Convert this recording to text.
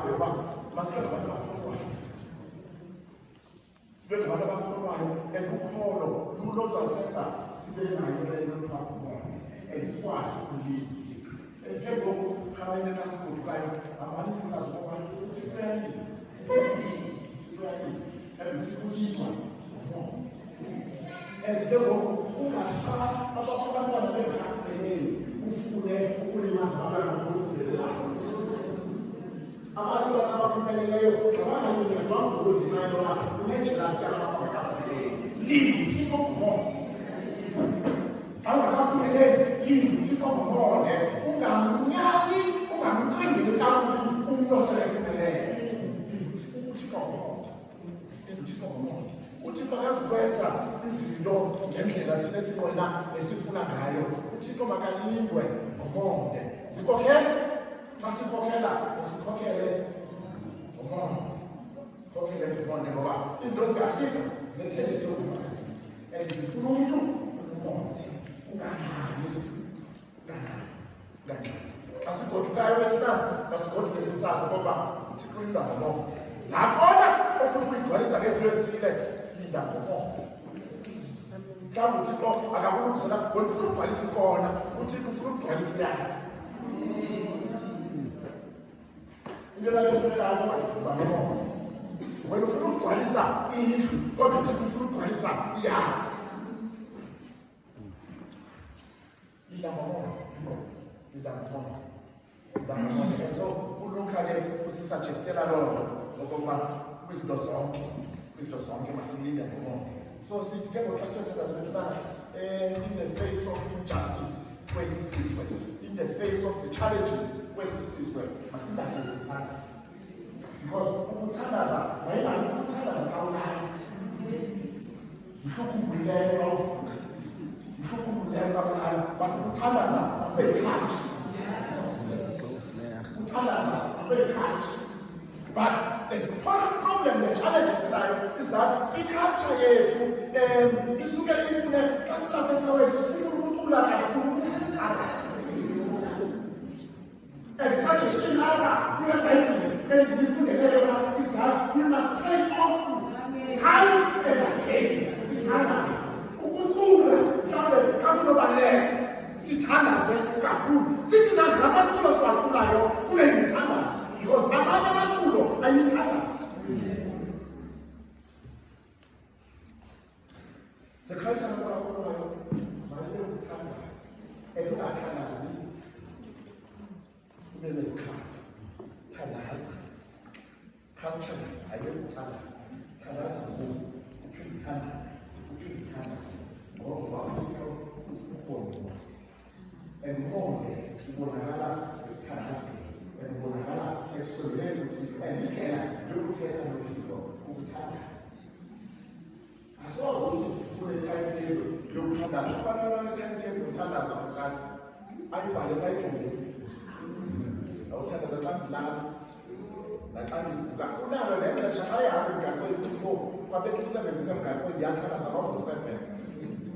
bakho yoba masibe ngabantu abakholwayo. Sibe ngabantu abakholwayo and ukholo lulozasenza sibe nayo lento twakho and sikwazi ukulindi. Njengoba khamene xa sigodukayo abantu isazi ngoba uthi kuyalini and kulindwa and njengoba ungaxa abantwana bengakupheleli ufune ukulimaza abantwana bokudelelana. Abantu abaphumeleleyo abangayinezwa ngokudinayo lapho unejelasi abakapheleli lithi kokumoya angakapheleli lithi kokumoya ungamnyali ungamcingeli kakubi umuntu oselekuphelele uThixo akazikwenza izinto ngendlela thina esiwena esifuna ngayo. uThixo makalindwe ngomonde sikhokhele masikhokhela usikhokhele ngomonde khokhele ngomonde ngoba into zikaThixo zethele zokuba zifuna umuntu ngomonde unganani asigodukayo bethuna basigoduke sisazi ngoba uThixo ulinda ngomonde nakhona ofuna ukuyigcwalisa ngezinto ezithile linda ngomonde. Mhlawumbe uThixo akafuna ukuzona wena ufuna ukugcwalisa ikona uThixo ufuna ukugcwalisa yakhe into leyo esehlaza uba ngomonde. Wena ufuna ukugcwalisa indlu kodwa uThixo ufuna ukugcwalisa iyadi linda ngomonde linda ngomonde. And so uLuka-ke usisuggestela lonto ngoba kwizinto zonke masilinde ngomonde. So sithi ke ngoxa siyothetha zibethuna in the face of injustice kwesi sizwe, in the face of the challenges kwesi sizwe masingahle ukuthandaza because ukuthandaza mayelana ukuthandaza kawulayo yihlukumbuleyo kawufunga yihlukumbuleyo kawulayo but ukuthandaza abeyikhanti but the problem, the challenge is that the culture yethu isuke ifune xa silaphetha wethu sifuna ukucula kakhulu and such a shinara kule Bible endiyifundeleyo is that we must pray often time and again sithandaze ukucula mhlawumbe kakunoba less sithandaze kakhulu sithi nangabaculo siwaculayo kule mithandazo because abanye amaculo ayimithandazo. The culture abakholwayo maybe ukuthandaza ungathandazi ube nesikhala thandaza culture ayikuthandaza thandaza uphinde uthandaze ngoba uSiyo ufuna and more ibonakala ekuthandaza and ibonakala ekusondela uThixo and indlela yokuthetha noThixo ukuthandaza. Asoze ukuthi kune-timetable yokuthandaza kufanele timetable yokuthandaza ukukade ayibhale epayithongeni awuthandaza xa ndilala naxa ndivuka unalo le xesha ayihambe emgaqweni kwabethi u-7 ndisemgaqweni ndiyathandaza ngo-7